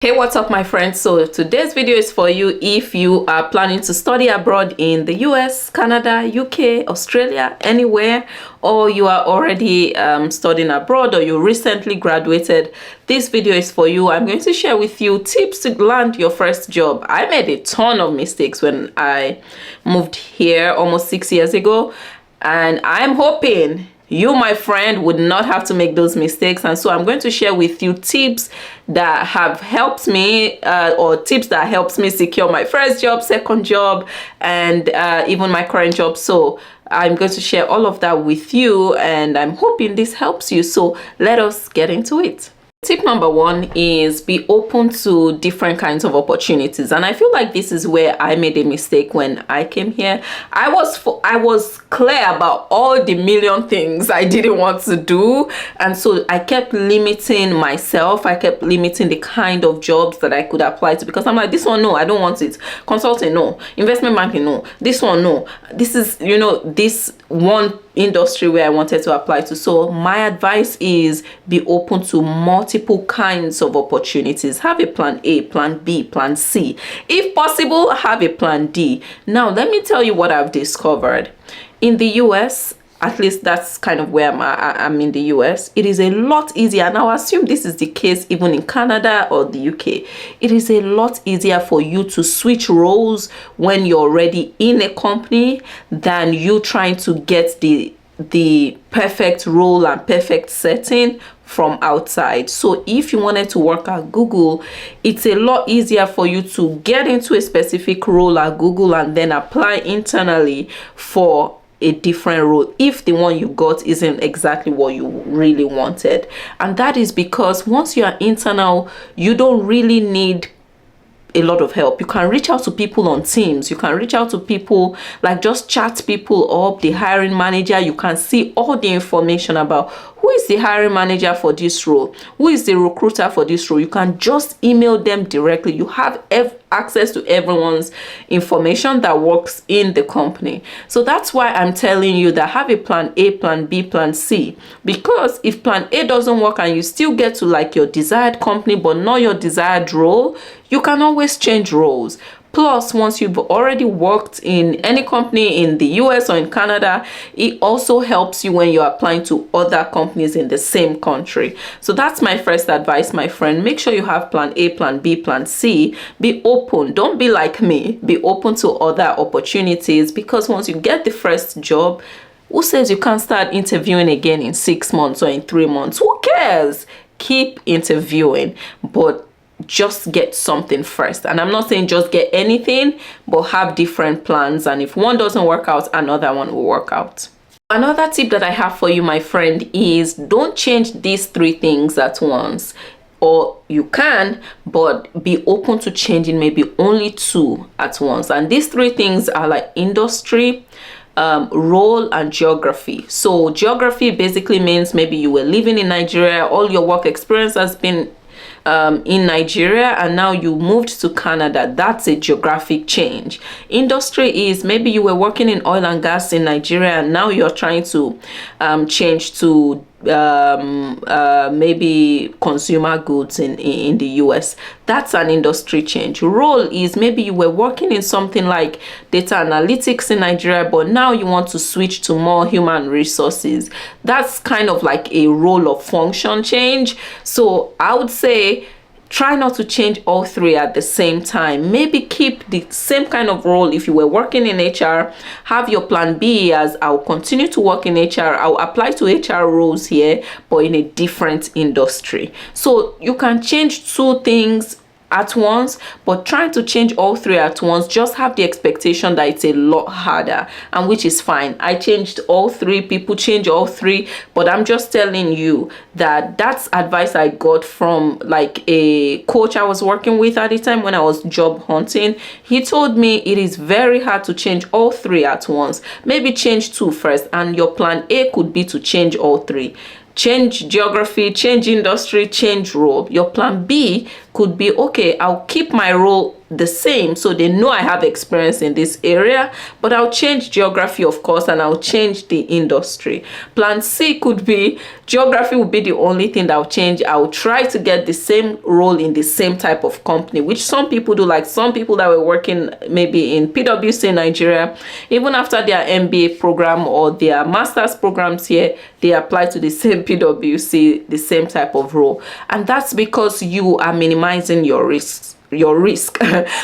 Hey, what's up my friends? So today's video is for you if you are planning to study abroad in the US, Canada, UK, Australia, anywhere, or you are already studying abroad or you recently graduated. This video is for you. I'm going to share with you tips to land your first job. I made a ton of mistakes when I moved here almost 6 years ago, and I'm hoping you, my friend, would not have to make those mistakes. And so I'm going to share with you tips that have helped me or tips that helps me secure my first job, second job, and even my current job. So I'm going to share all of that with you, and I'm hoping this helps you. So let us get into it. Tip number one is be open to different kinds of opportunities. And I feel like this is where I made a mistake when I came here. I was clear about all the million things I didn't want to do. And so I kept limiting myself. I kept limiting the kind of jobs that I could apply to, because I'm like, this one, no, I don't want it. Consulting, no. Investment banking, no. This one, no. This is, this one industry where I wanted to apply to. So my advice is be open to multiple kinds of opportunities. Have a plan A, plan B, plan C. If possible, have a plan D. Now, let me tell you what I've discovered. In the US, at least that's kind of where I'm in the US, it is a lot easier. And I assume this is the case even in Canada or the UK. It is a lot easier for you to switch roles when you're already in a company than you trying to get the perfect role and perfect setting from outside. So if you wanted to work at Google, it's a lot easier for you to get into a specific role at Google and then apply internally for a different role if the one you got isn't exactly what you really wanted. And that is because once you are internal, you don't really need a lot of help. You can reach out to people on Teams. You can reach out to people, like just chat people up, the hiring manager. You can see all the information about who is the hiring manager for this role, who is the recruiter for this role. You can just email them directly. You have access to everyone's information that works in the company. So that's why I'm telling you that have a plan A, plan B, plan C. Because if plan A doesn't work and you still get to like your desired company but not your desired role, you can always change roles. Plus, once you've already worked in any company in the US or in Canada, it also helps you when you're applying to other companies in the same country. So that's my first advice, my friend. Make sure you have plan A, plan B, plan C. Be open. Don't be like me. Be open to other opportunities, because once you get the first job, who says you can't start interviewing again in 6 months or in 3 months? Who cares? Keep interviewing, but just get something first. And I'm not saying just get anything, but have different plans, and if one doesn't work out, another one will work out. Another tip that I have for you, my friend, is don't change these 3 things at once. Or you can, but be open to changing maybe only 2 at once. And these 3 things are like industry, role, and geography. So geography basically means maybe you were living in Nigeria, all your work experience has been in Nigeria, and now you moved to Canada. That's a geographic change. Industry is maybe you were working in oil and gas in Nigeria, and now you're trying to change to maybe consumer goods in the US. That's an industry change. Role is maybe you were working in something like data analytics in Nigeria, but now you want to switch to more human resources. That's kind of like a role of function change. So I would say try not to change all 3 at the same time. Maybe keep the same kind of role. If you were working in HR, have your plan B as I'll continue to work in HR. I'll apply to HR roles here, but in a different industry. So you can change 2 things at once, but trying to change all 3 at once, just have the expectation that it's a lot harder, and which is fine. I changed all 3, people change all 3, but I'm just telling you that that's advice I got from like a coach I was working with at the time when I was job hunting. He told me it is very hard to change all 3 at once. Maybe change 2 first, and your plan A could be to change all 3. Change geography, change industry, change role. Your plan B could be, okay, I'll keep my role the same so they know I have experience in this area, but I'll change geography, of course, and I'll change the industry. Plan C could be geography will be the only thing that will change. I'll try to get the same role in the same type of company, which some people do. Like some people that were working maybe in PwC in Nigeria, even after their MBA program or their master's programs here, they apply to the same PwC, the same type of role. And that's because you are minimizing your risks.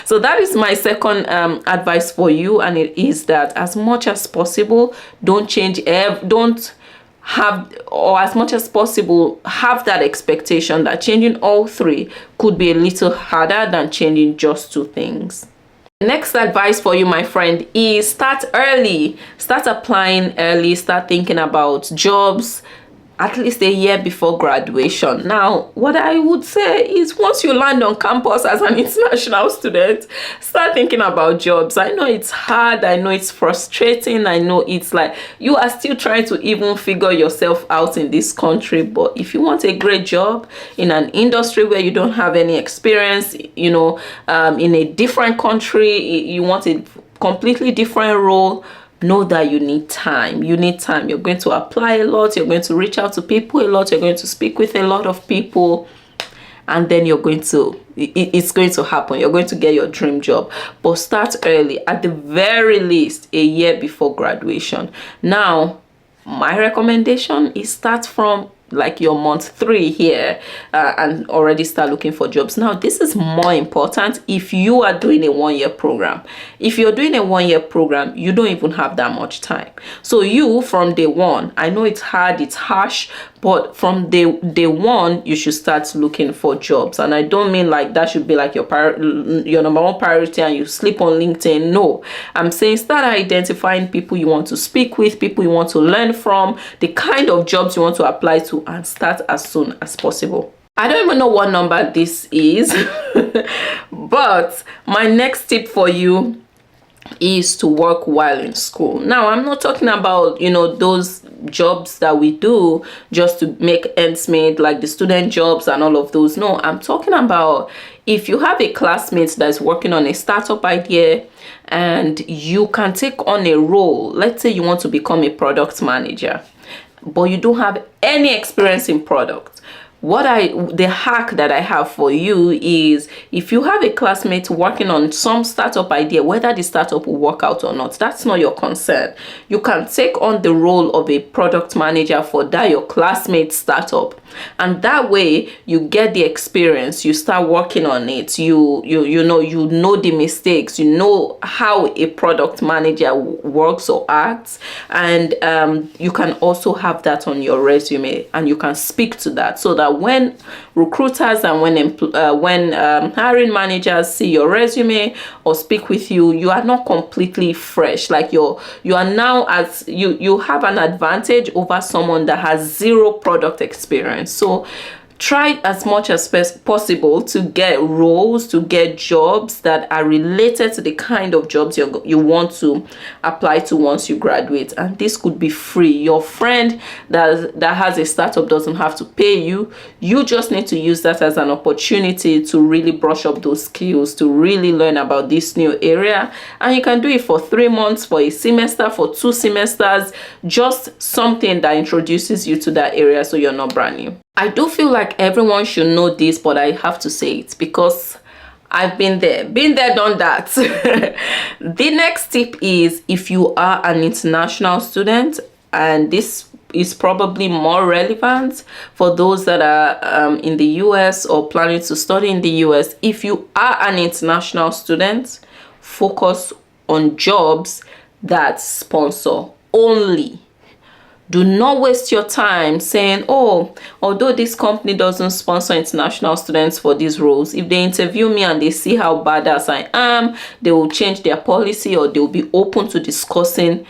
So that is my second advice for you, and it is that as much as possible, don't change don't have, or as much as possible, have that expectation that changing all three could be a little harder than changing just two things. Next advice for you, my friend, is start early. Start applying early. Start thinking about jobs at least a year before graduation. Now, what I would say is once you land on campus as an international student, start thinking about jobs. I know it's hard. I know it's frustrating. I know it's like you are still trying to even figure yourself out in this country. But if you want a great job in an industry where you don't have any experience, you know, in a different country, you want a completely different role, know that you need time. You need time. You're going to apply a lot. You're going to reach out to people a lot. You're going to speak with a lot of people. And then you're going to, it's going to happen. You're going to get your dream job. But start early, at the very least, a year before graduation. Now, my recommendation is start from like your month 3 here and already start looking for jobs. Now, this is more important if you are doing a 1-year program. If you're doing a 1-year program, you don't even have that much time. So you, from day one, I know it's hard, it's harsh, but from day one, you should start looking for jobs. And I don't mean like that should be like your number one priority and you sleep on LinkedIn. No, I'm saying start identifying people you want to speak with, people you want to learn from, the kind of jobs you want to apply to, and start as soon as possible. I don't even know what number this is, but my next tip for you is to work while in school. Now, I'm not talking about, you know, those jobs that we do just to make ends meet, like the student jobs and all of those. No, I'm talking about if you have a classmate that's working on a startup idea and you can take on a role. Let's say you want to become a product manager, but you don't have any experience in product. The hack that I have for you is if you have a classmate working on some startup idea, whether the startup will work out or not, that's not your concern. You can take on the role of a product manager for that your classmate startup. And that way you get the experience, you start working on it, you know the mistakes, you know how a product manager works or acts, and you can also have that on your resume and you can speak to that, so that when recruiters and when hiring managers see your resume or speak with you, you are not completely fresh. Like you are now, as you have an advantage over someone that has zero product experience. So try as much as possible to get roles, to get jobs that are related to the kind of jobs you want to apply to once you graduate. And this could be free. Your friend that has a startup doesn't have to pay you. You just need to use that as an opportunity to really brush up those skills, to really learn about this new area. And you can do it for 3 months, for a semester, for 2 semesters, just something that introduces you to that area so you're not brand new. I do feel like everyone should know this, but I have to say it because I've been there, done that. The next tip is if you are an international student, and this is probably more relevant for those that are in the US or planning to study in the US. If you are an international student, focus on jobs that sponsor only. Do not waste your time saying, oh, although this company doesn't sponsor international students for these roles, if they interview me and they see how badass I am, they will change their policy, or they will be open to discussing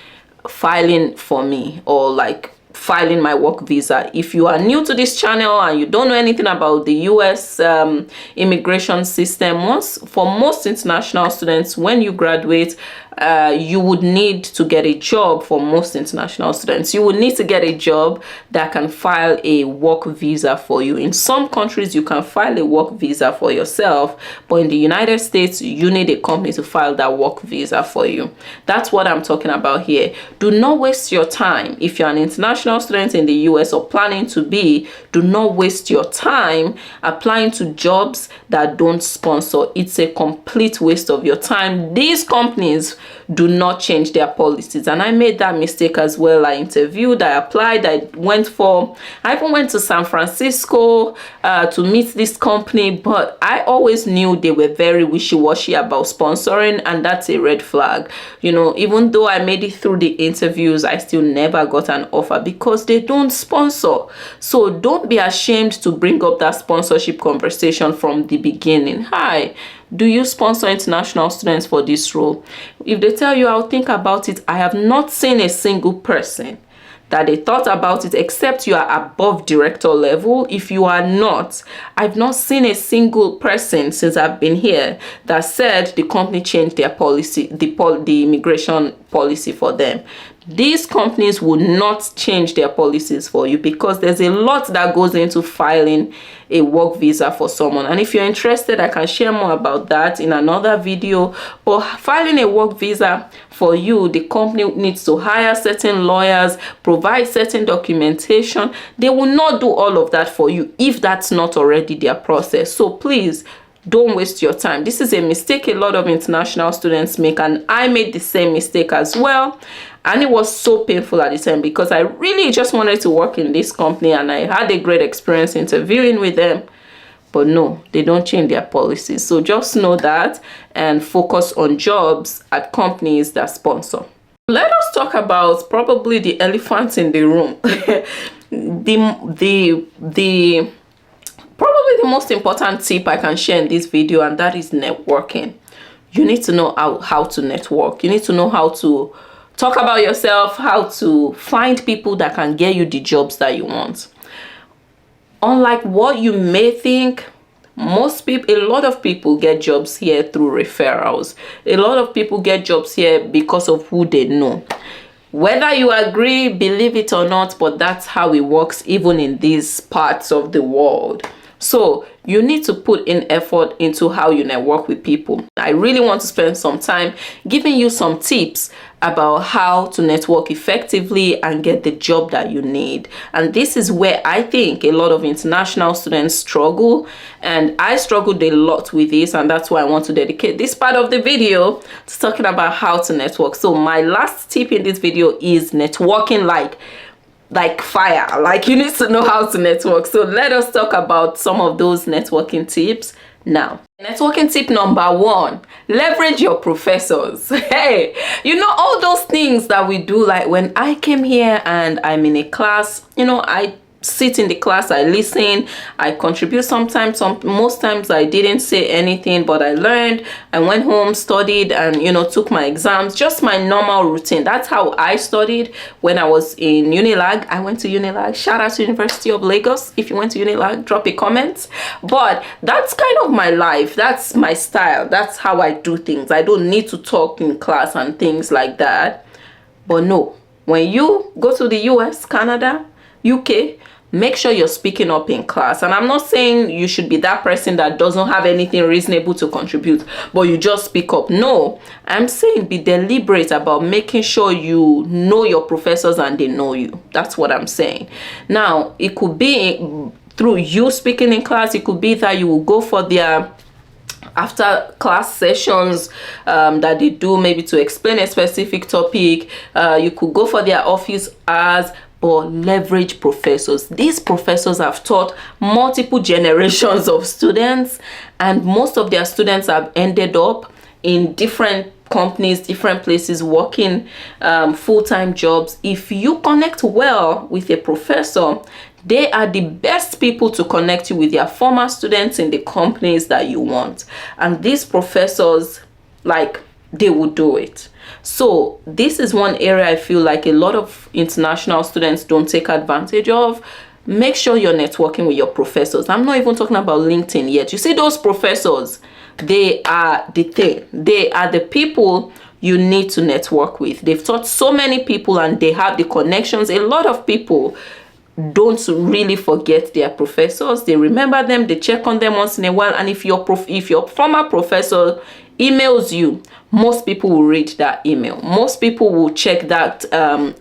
filing for me, or like filing my work visa. If you are new to this channel and you don't know anything about the US immigration system, for most international students, when you graduate, you would need to get a job. For most international students, you would need to get a job that can file a work visa for you. In some countries, you can file a work visa for yourself, but in the United States, you need a company to file that work visa for you. That's what I'm talking about here. Do not waste your time. If you're an international student in the US or planning to be, do not waste your time applying to jobs that don't sponsor. It's a complete waste of your time. These companies do not change their policies, and I made that mistake as well. I interviewed, I applied, I even went to San Francisco to meet this company, but I always knew they were very wishy-washy about sponsoring, and that's a red flag. You know, even though I made it through the interviews, I still never got an offer because they don't sponsor. So don't be ashamed to bring up that sponsorship conversation from the beginning. Hi, do you sponsor international students for this role? If they tell you, I'll think about it, I have not seen a single person that they thought about it, except you are above director level. If you are not, I've not seen a single person since I've been here that said the company changed their policy, the immigration policy for them. These companies will not change their policies for you because there's a lot that goes into filing a work visa for someone. And if you're interested, I can share more about that in another video. But filing a work visa for you, the company needs to hire certain lawyers, provide certain documentation. They will not do all of that for you if that's not already their process. So please, don't waste your time. This is a mistake a lot of international students make, and I made the same mistake as well. And it was so painful at the time because I really just wanted to work in this company and I had a great experience interviewing with them. But no, they don't change their policies. So just know that and focus on jobs at companies that sponsor. Let us talk about probably the elephant in the room. Probably the most important tip I can share in this video, and that is networking. You need to know how to network. You need to know how to talk about yourself, how to find people that can get you the jobs that you want. Unlike what you may think, a lot of people get jobs here through referrals. A lot of people get jobs here because of who they know. Whether you agree, believe it or not, but that's how it works even in these parts of the world. So you need to put in effort into how you network with people. I really want to spend some time giving you some tips about how to network effectively and get the job that you need. And this is where I think a lot of international students struggle, and I struggled a lot with this, and that's why I want to dedicate this part of the video to talking about how to network. So my last tip in this video is networking like fire. Like, you need to know how to network. So let us talk about some of those networking tips now. Networking tip number 1, leverage your professors. Hey, you know, all those things that we do, like when I came here and I'm in a class, you know, I sit in the class, I listen, I contribute sometimes. Most times I didn't say anything, but I learned. I went home, studied, and, you know, took my exams. Just my normal routine. That's how I studied when I was in Unilag. I went to Unilag. Shout out to University of Lagos. If you went to Unilag, drop a comment. But that's kind of my life. That's my style. That's how I do things. I don't need to talk in class and things like that. But no, when you go to the US, Canada, UK, make sure you're speaking up in class. And I'm not saying you should be that person that doesn't have anything reasonable to contribute, but you just speak up. No, I'm saying be deliberate about making sure you know your professors and they know you. That's what I'm saying. Now, it could be through you speaking in class. It could be that you will go for their after class sessions that they do, maybe to explain a specific topic. You could go for their office hours, or leverage professors. These professors have taught multiple generations of students, and most of their students have ended up in different companies, different places, working full-time jobs. If you connect well with a professor, they are the best people to connect you with their former students in the companies that you want. And these professors, like, they will do it. So this is one area I feel like a lot of international students don't take advantage of. Make sure you're networking with your professors. I'm not even talking about LinkedIn yet. You see, those professors, they are the thing. They are the people you need to network with. They've taught so many people and they have the connections. A lot of people don't really forget their professors. They remember them, they check on them once in a while. And if your former professor emails you, most people will read that email. Most people will check that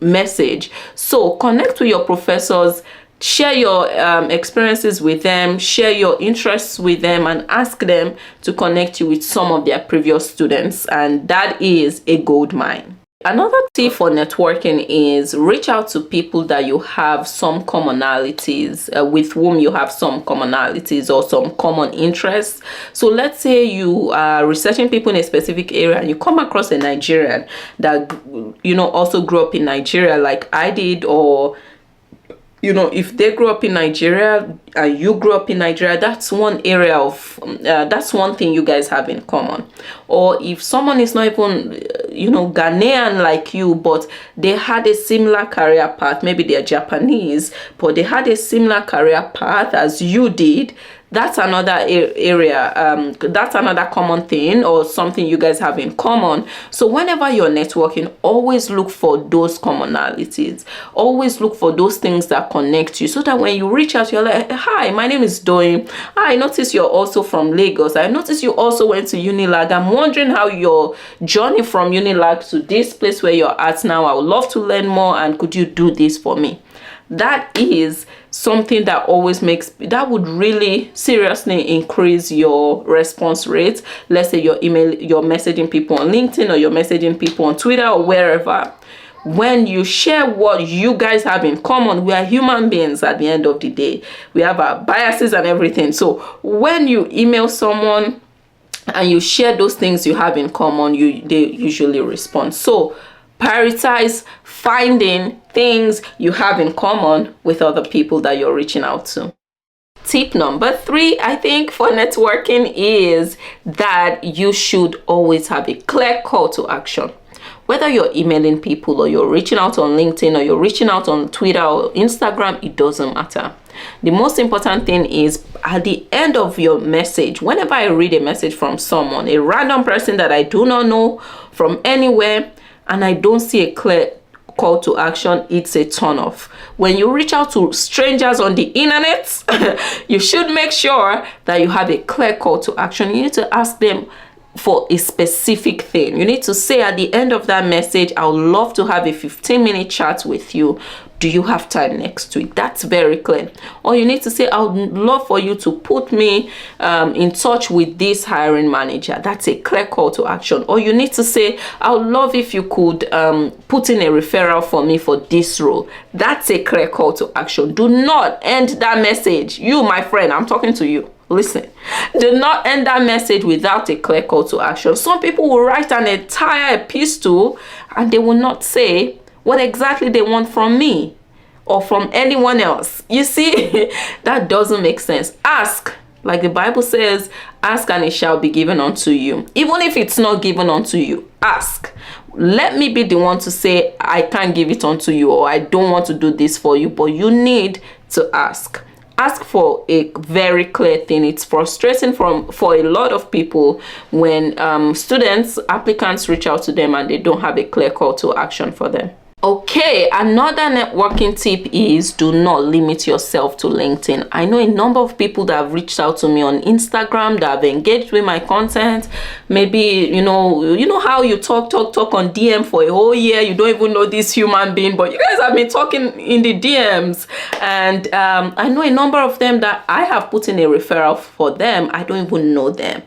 message. So connect with your professors, share your experiences with them, share your interests with them, and ask them to connect you with some of their previous students. And that is a gold mine. Another tip for networking is reach out to people that you have some commonalities, with whom you have some commonalities or some common interests. So let's say you are researching people in a specific area and you come across a Nigerian that, also grew up in Nigeria like I did, or if they grew up in Nigeria and you grew up in Nigeria, that's one area of, that's one thing you guys have in common. Or if someone is not even, Ghanaian like you, but they had a similar career path, maybe they're Japanese, but they had a similar career path as you did, that's another area, that's another common thing or something you guys have in common. So whenever you're networking, always look for those commonalities. Always look for those things that connect you, so that when you reach out, you're like, hi, my name is Doyin. I noticed you're also from Lagos. I noticed you also went to Unilag. I'm wondering how your journey from Unilag to this place where you're at now. I would love to learn more, and could you do this for me? That is something that that would really seriously increase your response rate. Let's say you're messaging people on LinkedIn, or you're messaging people on Twitter or wherever. When you share what you guys have in common, we are human beings at the end of the day. We have our biases and everything. So when you email someone and you share those things you have in common, they usually respond. So prioritize finding things you have in common with other people that you're reaching out to. Tip number 3, I think, for networking is that you should always have a clear call to action. Whether you're emailing people, or you're reaching out on LinkedIn, or you're reaching out on Twitter or Instagram, it doesn't matter. The most important thing is at the end of your message, whenever I read a message from someone, a random person that I do not know from anywhere, and I don't see a clear call to action, it's a turn off. When you reach out to strangers on the internet, you should make sure that you have a clear call to action. You need to ask them for a specific thing. You need to say at the end of that message, I would love to have a 15-minute chat with you. Do you have time next week? That's very clear. Or you need to say, I would love for you to put me in touch with this hiring manager. That's a clear call to action. Or you need to say, I would love if you could put in a referral for me for this role. That's a clear call to action. Do not end that message. You, my friend, I'm talking to you. Listen, do not end that message without a clear call to action. Some people will write an entire epistle and they will not say what exactly they want from me or from anyone else. You see, that doesn't make sense. Ask, like the Bible says, ask and it shall be given unto you. Even if it's not given unto you, ask. Let me be the one to say, I can't give it unto you, or I don't want to do this for you, but you need to ask. Ask for a very clear thing. It's frustrating for a lot of people when applicants reach out to them and they don't have a clear call to action for them. Okay, another networking tip is do not limit yourself to LinkedIn. I know a number of people that have reached out to me on Instagram that have engaged with my content. Maybe, you know how you talk on DM for a whole year. You don't even know this human being, but you guys have been talking in the DMs. And I know a number of them that I have put in a referral for them. I don't even know them.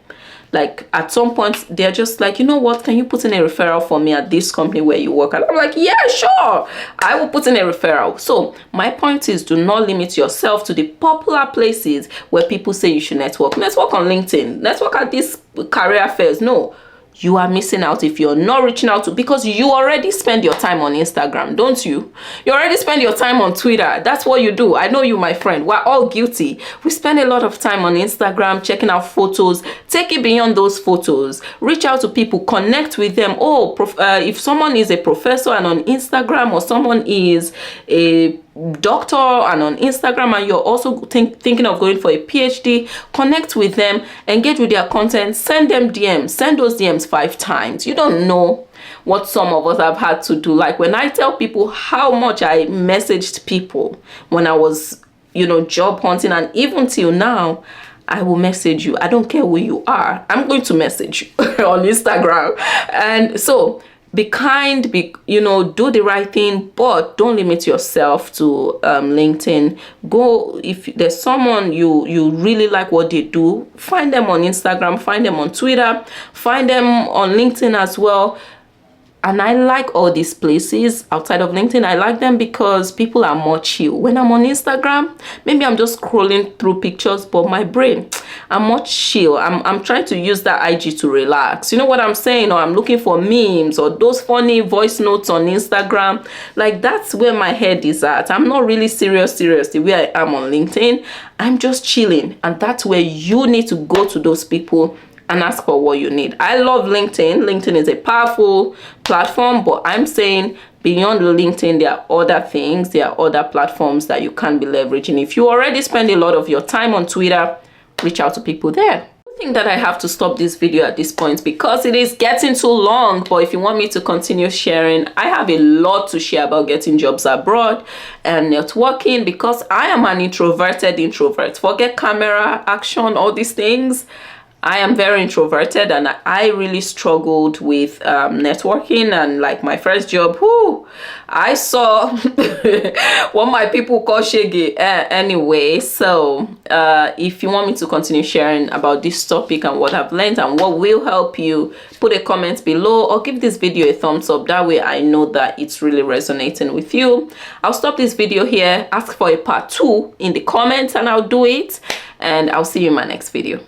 Like at some point they're just like, you know what, can you put in a referral for me at this company where you work? And I'm like, yeah, sure, I will put in a referral. So my point is, do not limit yourself to the popular places where people say you should network. Network on LinkedIn, network at these career fairs. No, you are missing out if you're not reaching out to, because you already spend your time on Instagram, don't you? You already spend your time on Twitter. That's what you do. I know you, my friend. We're all guilty. We spend a lot of time on Instagram checking out photos. Take it beyond those photos. Reach out to people, connect with them. Oh, if someone is a professor and on Instagram, or someone is a doctor and on Instagram, and you're also thinking of going for a PhD, connect with them, engage with their content, send them DMs, send those DMs 5 times. You don't know what some of us have had to do. Like when I tell people how much I messaged people when I was, job hunting, and even till now, I will message you. I don't care who you are. I'm going to message you on Instagram. And so be kind, do the right thing, but don't limit yourself to LinkedIn. Go, if there's someone you really like what they do, find them on Instagram, find them on Twitter, find them on LinkedIn as well. And I like all these places outside of LinkedIn. I like them because people are more chill. When I'm on Instagram, maybe I'm just scrolling through pictures, but my brain, I'm more chill. I'm trying to use that IG to relax. You know what I'm saying? Or I'm looking for memes or those funny voice notes on Instagram. Like, that's where my head is at. I'm not really seriously where I am on LinkedIn. I'm just chilling. And that's where you need to go to those people and ask for what you need. I love LinkedIn. LinkedIn is a powerful platform, but I'm saying beyond LinkedIn, there are other things, there are other platforms that you can be leveraging. If you already spend a lot of your time on Twitter, reach out to people there. I think that I have to stop this video at this point because it is getting too long. But if you want me to continue sharing, I have a lot to share about getting jobs abroad and networking, because I am an introverted introvert. Forget camera, action, all these things. I am very introverted, and I really struggled with networking. And like my first job, I saw what my people call shege anyway. So if you want me to continue sharing about this topic and what I've learned and what will help you, put a comment below or give this video a thumbs up. That way I know that it's really resonating with you. I'll stop this video here. Ask for a part 2 in the comments and I'll do it. And I'll see you in my next video.